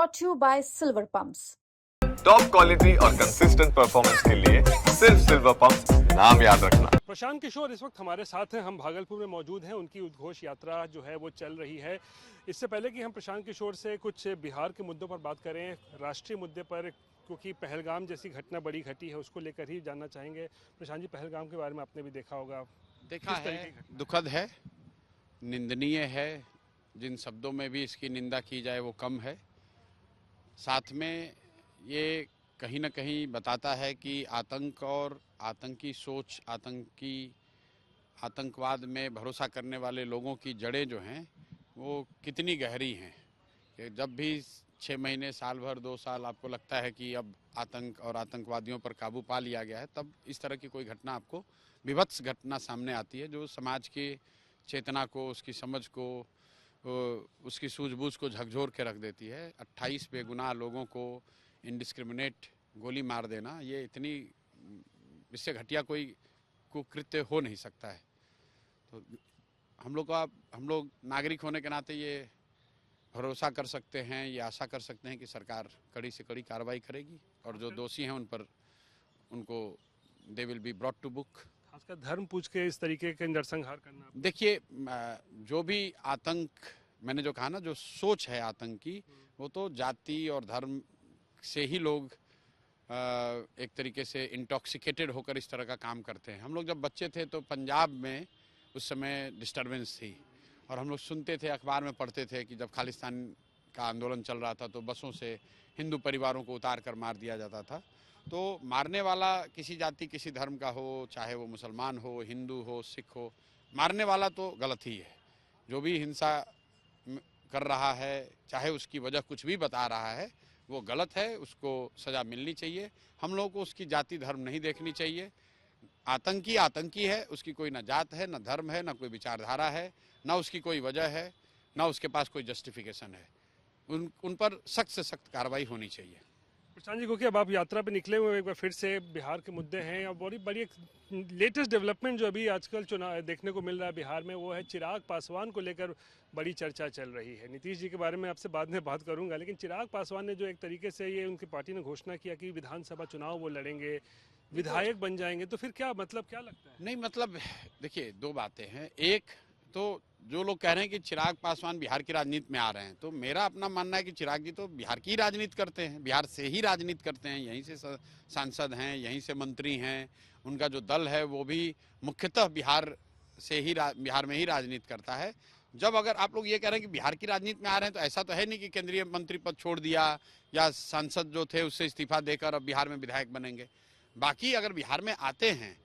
brought to you by Silver Pumps. Top quality और consistent performance के लिए सिर्फ सिल्वर पंप्स नाम याद रखना। प्रशांत किशोर इस वक्त हमारे साथ हैं, हम भागलपुर में मौजूद हैं। उनकी उद्घोष यात्रा जो है वो चल रही है। इससे पहले कि हम प्रशांत किशोर से कुछ बिहार के मुद्दों पर बात करें, राष्ट्रीय मुद्दे पर, क्योंकि पहलगाम जैसी घटना बड़ी घटी है, उसको लेकर ही जानना चाहेंगे। प्रशांत जी, पहलगाम के बारे में आपने भी देखा होगा। देखा है, दुखद है, निंदनीय है। जिन शब्दों में भी इसकी निंदा की जाए वो कम है। साथ में ये कहीं ना कहीं बताता है कि आतंक और आतंकी सोच, आतंकवाद में भरोसा करने वाले लोगों की जड़ें जो हैं वो कितनी गहरी हैं। कि जब भी 6 महीने, साल भर, 2 साल आपको लगता है कि अब आतंक और आतंकवादियों पर काबू पा लिया गया है, तब इस तरह की कोई घटना, आपको विभत्स घटना सामने आती है जो समाज की चेतना को, उसकी समझ को, उसकी सूझबूझ को झकझोर के रख देती है। 28 बेगुनाह लोगों को इंडिस्क्रिमिनेट गोली मार देना, ये इतनी, इससे घटिया कोई कुकृत्य हो नहीं सकता है। तो हम लोग नागरिक होने के नाते ये भरोसा कर सकते हैं, ये आशा कर सकते हैं कि सरकार कड़ी से कड़ी कार्रवाई करेगी और जो दोषी हैं उन पर, उनको they will be brought to book. खासकर धर्म पूछ के इस तरीके के नरसंहार करना। देखिए, जो भी आतंक, मैंने जो कहा ना, जो सोच है आतंक की, वो तो जाति और धर्म से ही लोग एक तरीके से इंटॉक्सिकेटेड होकर इस तरह का काम करते हैं। हम लोग जब बच्चे थे तो पंजाब में उस समय डिस्टर्बेंस थी और हम लोग सुनते थे, अखबार में पढ़ते थे कि जब खालिस्तान का आंदोलन चल रहा था तो बसों से हिंदू परिवारों को उतार कर मार दिया जाता था। तो मारने वाला किसी जाति, किसी धर्म का हो, चाहे वो मुसलमान हो, हिंदू हो, सिख हो, मारने वाला तो गलत ही है। जो भी हिंसा कर रहा है, चाहे उसकी वजह कुछ भी बता रहा है, वो गलत है, उसको सज़ा मिलनी चाहिए। हम लोगों को उसकी जाति धर्म नहीं देखनी चाहिए। आतंकी आतंकी है, उसकी कोई ना जात है, ना धर्म है, ना कोई विचारधारा है, ना उसकी कोई वजह है, ना उसके पास कोई जस्टिफिकेशन है। उन पर सख्त से सख्त कार्रवाई होनी चाहिए। प्रशांत जी, क्योंकि अब आप यात्रा पे निकले हुए, एक बार फिर से बिहार के मुद्दे हैं और बड़ी बड़ी लेटेस्ट डेवलपमेंट जो अभी आजकल चुनाव देखने को मिल रहा है बिहार में, वो है चिराग पासवान को लेकर बड़ी चर्चा चल रही है। नीतीश जी के बारे में आपसे बाद में बात करूंगा, लेकिन चिराग पासवान ने जो एक तरीके से, ये उनकी पार्टी ने घोषणा किया कि विधानसभा चुनाव वो लड़ेंगे, विधायक बन जाएंगे, तो फिर क्या मतलब, क्या लगता है? नहीं, मतलब देखिए, 2 बातें हैं। एक तो जो लोग कह रहे हैं कि चिराग पासवान बिहार की राजनीति में आ रहे हैं, तो मेरा अपना मानना है कि चिराग जी तो बिहार की राजनीति करते हैं, बिहार से ही राजनीति करते हैं, यहीं से सांसद हैं, यहीं से मंत्री हैं। उनका जो दल है वो भी मुख्यतः बिहार में ही राजनीति करता है। जब अगर आप लोग ये कह रहे हैं कि बिहार की राजनीति में आ रहे हैं, तो ऐसा तो है नहीं कि केंद्रीय मंत्री पद छोड़ दिया या सांसद जो थे उससे इस्तीफा देकर अब बिहार में विधायक बनेंगे। बाकी अगर बिहार में आते हैं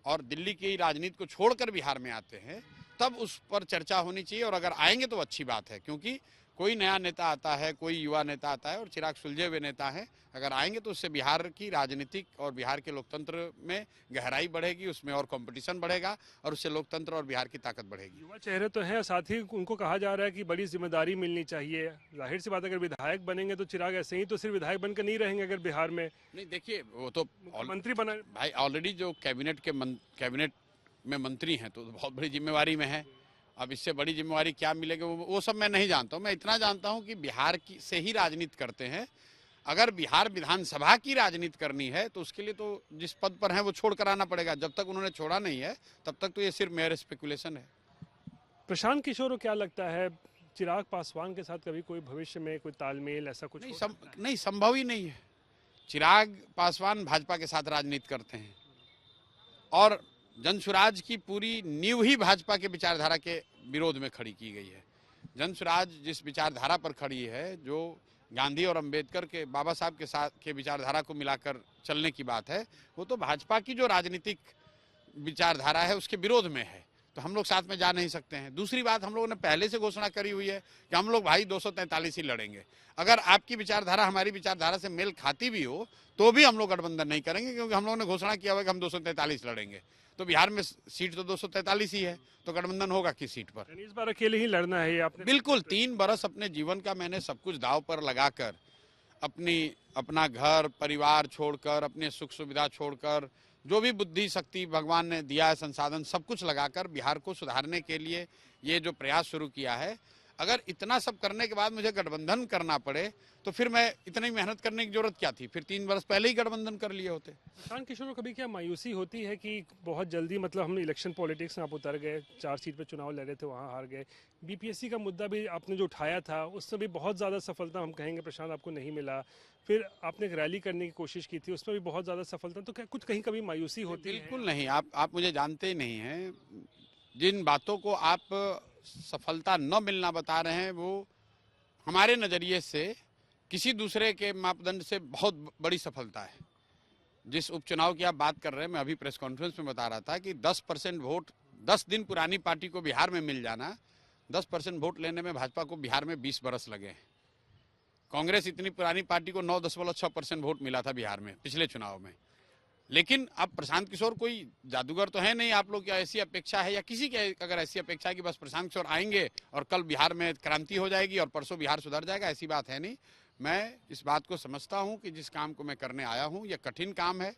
और दिल्ली की राजनीति को छोड़कर बिहार में आते हैं, तब उस पर चर्चा होनी चाहिए। और अगर आएंगे तो अच्छी बात है, क्योंकि कोई नया नेता आता है, कोई युवा नेता आता है और चिराग सुलझे हुए नेता हैं। अगर आएंगे तो उससे बिहार की राजनीतिक और बिहार के लोकतंत्र में गहराई बढ़ेगी, उसमें और कंपटीशन बढ़ेगा और उससे लोकतंत्र और बिहार की ताकत बढ़ेगी। युवा चेहरे तो हैं, साथ ही उनको कहा जा रहा है कि बड़ी जिम्मेदारी मिलनी चाहिए। जाहिर सी बात, अगर विधायक बनेंगे तो चिराग ऐसे ही तो सिर्फ विधायक बनकर नहीं रहेंगे अगर बिहार में। नहीं, देखिए, वो तो मंत्री बना भाई, ऑलरेडी जो कैबिनेट में मंत्री हैं तो बहुत बड़ी जिम्मेवारी में है। अब इससे बड़ी जिम्मेवारी क्या मिलेगी वो सब मैं नहीं जानता हूँ। मैं इतना जानता हूँ कि बिहार की से ही राजनीति करते हैं। अगर बिहार विधानसभा की राजनीति करनी है तो उसके लिए तो जिस पद पर हैं वो छोड़ कर आना पड़ेगा। जब तक उन्होंने छोड़ा नहीं है तब तक तो ये सिर्फ मेयर स्पेकुलेशन है। प्रशांत किशोर को क्या लगता है, चिराग पासवान के साथ कभी कोई भविष्य में कोई तालमेल ऐसा कुछ नहीं, संभव ही नहीं है। चिराग पासवान भाजपा के साथ राजनीति करते हैं और जनसुराज की पूरी नींव ही भाजपा के विचारधारा के विरोध में खड़ी की गई है। जनसुराज जिस विचारधारा पर खड़ी है, जो गांधी और अंबेडकर के, बाबा साहब के साथ के विचारधारा को मिलाकर चलने की बात है, वो तो भाजपा की जो राजनीतिक विचारधारा है उसके विरोध में है। तो हम लोग साथ में जा नहीं सकते हैं। दूसरी बात, हम लोगों ने पहले से घोषणा करी हुई है कि हम लोग भाई 243 ही लड़ेंगे। अगर आपकी विचारधारा हमारी विचारधारा से मेल खाती भी हो तो भी हम लोग गठबंधन नहीं करेंगे, क्योंकि हम लोगों ने घोषणा किया हुआ कि हम 243 लड़ेंगे। तो बिहार में सीट तो 243 ही है, तो गठबंधन होगा किस सीट पर? इस बार अकेले ही लड़ना है ये आपने? बिल्कुल। 3 बरस अपने जीवन का मैंने सब कुछ दांव पर लगाकर, अपना घर परिवार छोड़कर, अपने सुख सुविधा छोड़कर, जो भी बुद्धि शक्ति भगवान ने दिया है, संसाधन, सब कुछ लगाकर बिहार को सुधारने के लिए ये जो प्रयास शुरू किया है, अगर इतना सब करने के बाद मुझे गठबंधन करना पड़े तो फिर मैं इतनी मेहनत करने की जरूरत क्या थी? फिर 3 वर्ष पहले ही गठबंधन कर लिए होते। प्रशांत किशोर को कभी क्या मायूसी होती है कि बहुत जल्दी मतलब हम इलेक्शन पॉलिटिक्स में आप उतर गए, 4 सीट पे चुनाव लड़े थे, वहाँ हार गए। बीपीएससी का मुद्दा भी आपने जो उठाया था उसमें भी बहुत ज़्यादा सफलता हम कहेंगे प्रशांत आपको नहीं मिला। फिर आपने एक रैली करने की कोशिश की थी, उसमें भी बहुत ज़्यादा सफलता, तो क्या कुछ कहीं कभी मायूसी होती है? बिल्कुल नहीं, आप मुझे जानते ही नहीं हैं। जिन बातों को आप सफलता न मिलना बता रहे हैं वो हमारे नज़रिए से किसी दूसरे के मापदंड से बहुत बड़ी सफलता है। जिस उपचुनाव की आप बात कर रहे हैं, मैं अभी प्रेस कॉन्फ्रेंस में बता रहा था कि 10% वोट 10 दिन पुरानी पार्टी को बिहार में मिल जाना, 10% वोट लेने में भाजपा को बिहार में 20 बरस लगे हैं। कांग्रेस इतनी पुरानी पार्टी को 9.6% वोट मिला था बिहार में पिछले चुनाव में। लेकिन अब प्रशांत किशोर कोई जादूगर तो है नहीं। आप लोग की ऐसी अपेक्षा है या किसी की अगर ऐसी अपेक्षा है कि बस प्रशांत किशोर आएंगे और कल बिहार में क्रांति हो जाएगी और परसों बिहार सुधर जाएगा, ऐसी बात है नहीं। मैं इस बात को समझता हूं कि जिस काम को मैं करने आया हूं यह कठिन काम है,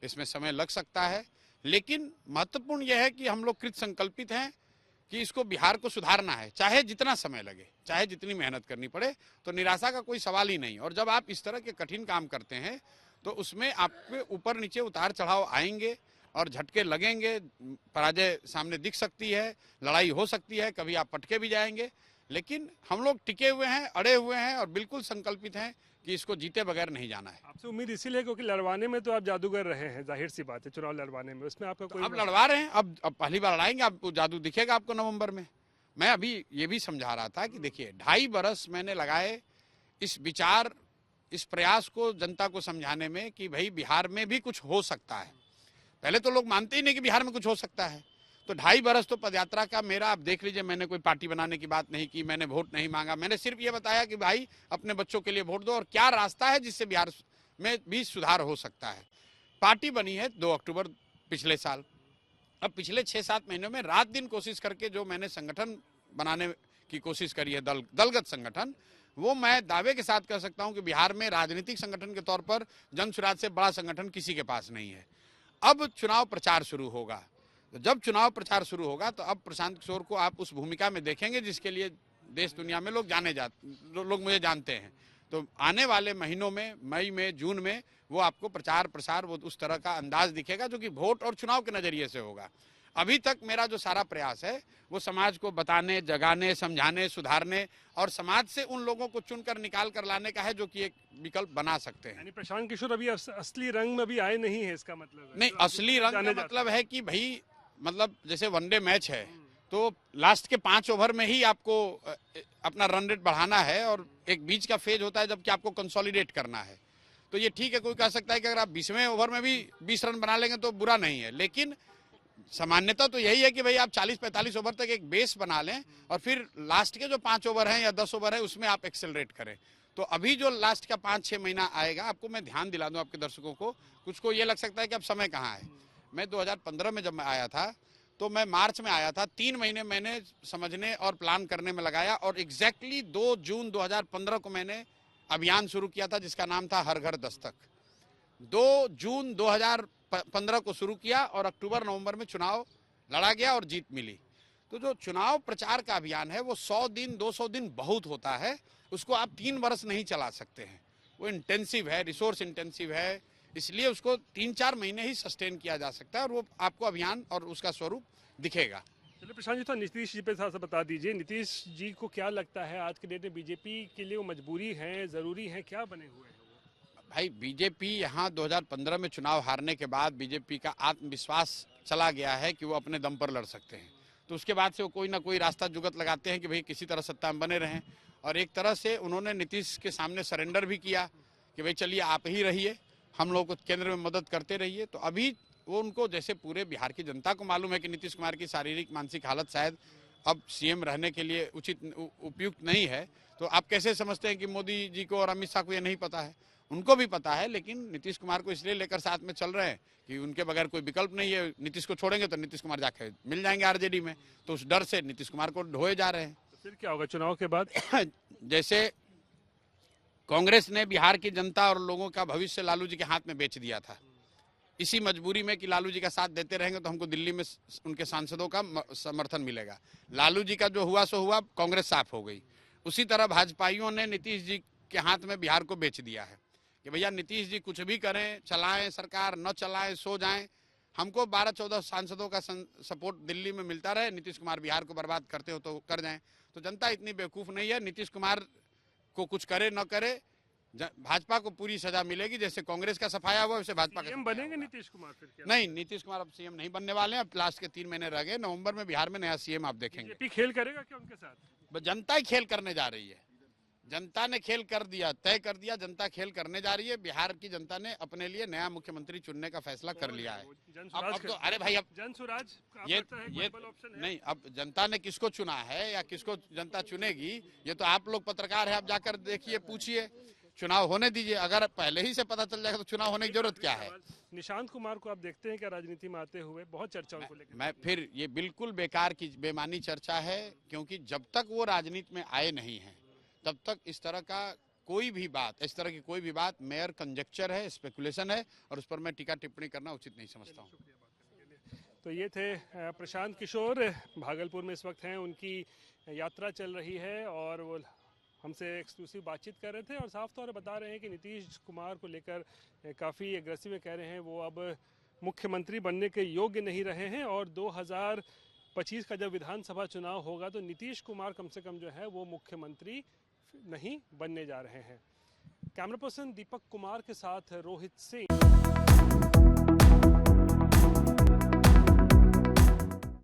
इसमें समय लग सकता है, लेकिन महत्वपूर्ण यह है कि हम लोग कृत संकल्पित हैं कि इसको बिहार को सुधारना है, चाहे जितना समय लगे, चाहे जितनी मेहनत करनी पड़े, तो निराशा का कोई सवाल ही नहीं। और जब आप इस तरह के कठिन काम करते हैं तो उसमें आपके ऊपर नीचे उतार चढ़ाव आएंगे और झटके लगेंगे, पराजय सामने दिख सकती है, लड़ाई हो सकती है, कभी आप पटके भी जाएंगे, लेकिन हम लोग टिके हुए हैं, अड़े हुए हैं और बिल्कुल संकल्पित हैं कि इसको जीते बगैर नहीं जाना है। आपसे उम्मीद इसीलिए क्योंकि लड़वाने में तो आप जादूगर रहे हैं, जाहिर सी बात है, चुनाव लड़वाने में उसमें आपका कोई अब लड़वा रहे हैं, अब पहली बार लड़ाएंगे, आपको जादू दिखेगा आपको नवंबर में। मैं अभी ये भी समझा रहा था कि देखिए 2.5 बरस मैंने लगाए इस विचार, इस प्रयास को जनता को समझाने में कि भाई बिहार में भी कुछ हो सकता है। पहले तो लोग मानते ही नहीं कि बिहार में कुछ हो सकता है। तो 2.5 बरस तो पदयात्रा का मेरा, आप देख लीजिए, मैंने कोई पार्टी बनाने की बात नहीं की, मैंने वोट नहीं मांगा, मैंने सिर्फ ये बताया कि भाई अपने बच्चों के लिए वोट दो और क्या रास्ता है जिससे बिहार में भी सुधार हो सकता है। पार्टी बनी है 2 अक्टूबर पिछले साल। अब पिछले 6-7 महीनों में रात दिन कोशिश करके जो मैंने संगठन बनाने की कोशिश करी है, दलगत संगठन, वो मैं दावे के साथ कह सकता हूं कि बिहार में राजनीतिक संगठन के तौर पर जन सुराज से बड़ा संगठन किसी के पास नहीं है। अब चुनाव प्रचार शुरू होगा, तो जब चुनाव प्रचार शुरू होगा तो अब प्रशांत किशोर को आप उस भूमिका में देखेंगे जिसके लिए देश दुनिया में लोग मुझे जानते हैं। तो आने वाले महीनों में, मई में, जून में, वो आपको प्रचार प्रसार वो उस तरह का अंदाज दिखेगा जो कि वोट और चुनाव के नजरिए से होगा। अभी तक मेरा जो सारा प्रयास है वो समाज को बताने, जगाने, समझाने, सुधारने और समाज से उन लोगों को चुनकर निकाल कर लाने का है जो कि एक विकल्प बना सकते हैं। यानी प्रशांत किशोर अभी असली रंग में अभी आए नहीं है, इसका मतलब है? नहीं, असली रंग का मतलब है कि भाई, मतलब जैसे वनडे मैच है तो लास्ट के 5 ओवर में ही आपको अपना रन रेट बढ़ाना है और एक बीच का फेज होता है जबकि आपको कंसोलिडेट करना है। तो ये ठीक है, कोई कह सकता है कि अगर आप 20वें ओवर में भी 20 रन बना लेंगे तो बुरा नहीं है, लेकिन सामान्यता तो यही है कि भाई आप 40-45 ओवर तक एक बेस बना लें और फिर लास्ट के जो 5 ओवर हैं या 10 ओवर है उसमें आप एक्सेलरेट करें। तो अभी जो लास्ट का 5-6 महीना आएगा, आपको मैं ध्यान दिला दूं आपके दर्शकों को, कुछ को ये लग सकता है कि अब समय कहाँ है। मैं 2015 में जब मैं आया था तो मैं मार्च में आया था, 3 महीने मैंने समझने और प्लान करने में लगाया और एग्जैक्टली 2 जून 2015 को मैंने अभियान शुरू किया था जिसका नाम था हर घर दस्तक। 2 जून 2015 को शुरू किया और अक्टूबर नवंबर में चुनाव लड़ा गया और जीत मिली। तो जो चुनाव प्रचार का अभियान है वो 100 दिन 200 दिन बहुत होता है, उसको आप 3 वर्ष नहीं चला सकते हैं। वो इंटेंसिव है, रिसोर्स इंटेंसिव है, इसलिए उसको 3-4 महीने ही सस्टेन किया जा सकता है और वो आपको अभियान और उसका स्वरूप दिखेगा। चलिए प्रशांत जी, तो नीतीश जी पे थोड़ा सा बता दीजिए, नीतीश जी को क्या लगता है आज के डेट में बीजेपी के लिए वो मजबूरी है, जरूरी है, क्या बने हुए हैं? भाई बीजेपी यहाँ 2015 में चुनाव हारने के बाद बीजेपी का आत्मविश्वास चला गया है कि वो अपने दम पर लड़ सकते हैं। तो उसके बाद से वो कोई ना कोई रास्ता जुगत लगाते हैं कि भाई किसी तरह सत्ता में बने रहें, और एक तरह से उन्होंने नीतीश के सामने सरेंडर भी किया कि भाई चलिए आप ही रहिए, हम लोगों को केंद्र में मदद करते रहिए। तो अभी वो उनको, जैसे पूरे बिहार की जनता को मालूम है कि नीतीश कुमार की शारीरिक मानसिक हालत शायद अब सीएम रहने के लिए उपयुक्त नहीं है, तो आप कैसे समझते हैं कि मोदी जी को और अमित शाह को ये नहीं पता है? उनको भी पता है, लेकिन नीतीश कुमार को इसलिए लेकर साथ में चल रहे हैं कि उनके बगैर कोई विकल्प नहीं है। नीतीश को छोड़ेंगे तो नीतीश कुमार जाके मिल जाएंगे आरजेडी में, तो उस डर से नीतीश कुमार को ढोए जा रहे हैं। तो फिर क्या होगा चुनाव के बाद? जैसे कांग्रेस ने बिहार की जनता और लोगों का भविष्य लालू जी के हाथ में बेच दिया था, इसी मजबूरी में कि लालू जी का साथ देते रहेंगे तो हमको दिल्ली में उनके सांसदों का समर्थन मिलेगा। लालू जी का जो हुआ सो हुआ, कांग्रेस साफ हो गई। उसी तरह भाजपाइयों ने नीतीश जी के हाथ में बिहार को बेच दिया है कि भैया नीतीश जी कुछ भी करें, चलाएं सरकार, न चलाएं सो जाएं, हमको 12-14 सांसदों का सपोर्ट दिल्ली में मिलता रहे, नीतीश कुमार बिहार को बर्बाद करते हो तो कर जाएं। तो जनता इतनी बेवकूफ़ नहीं है, नीतीश कुमार को कुछ करे न करे, भाजपा को पूरी सजा मिलेगी। जैसे कांग्रेस का सफाया हुआ वैसे भाजपा का सीएम बनेंगे नीतीश कुमार फिर क्या? नहीं, नीतीश कुमार अब सीएम नहीं बनने वाले हैं। अब लास्ट के 3 महीने रह गए, नवंबर में बिहार में नया सीएम आप देखेंगे। बीजेपी खेल करेगा क्या उनके साथ? जनता ही खेल करने जा रही है, जनता ने खेल कर दिया, तय कर दिया, जनता खेल करने जा रही है। बिहार की जनता ने अपने लिए नया मुख्यमंत्री चुनने का फैसला कर लिया है। अब तो अरे भाई, अब जनसुराज ये नहीं, अब जनता ने किसको चुना है या किसको जनता चुनेगी, ये तो आप लोग पत्रकार है, आप जाकर देखिए, पूछिए, चुनाव होने दीजिए। अगर पहले ही से पता चल जाएगा तो चुनाव होने की जरूरत क्या है? निशांत कुमार को आप देखते हैं क्या राजनीति में आते हुए? बहुत चर्चाओं को लेकर मैं फिर ये बिल्कुल बेकार की बेमानी चर्चा है, क्योंकि जब तक वो राजनीति में आए नहीं हैं तब तक इस तरह का कोई भी बात, इस तरह की कोई भी बात मेयर कंजेक्चर है, स्पेकुलेशन है, और उस पर मैं टीका टिप्पणी करना उचित नहीं समझता हूँ। तो ये थे प्रशांत किशोर, भागलपुर में इस वक्त हैं, उनकी यात्रा चल रही है और वो हमसे एक्सक्लूसिव बातचीत कर रहे थे और साफ तौर पर बता रहे हैं कि नीतीश कुमार को लेकर काफ़ी एग्रेसिव कह रहे हैं वो अब मुख्यमंत्री बनने के योग्य नहीं रहे हैं और 2025 का जब विधानसभा चुनाव होगा तो नीतीश कुमार कम से कम जो है वो मुख्यमंत्री नहीं बनने जा रहे हैं। कैमरा पर्सन दीपक कुमार के साथ रोहित सिंह।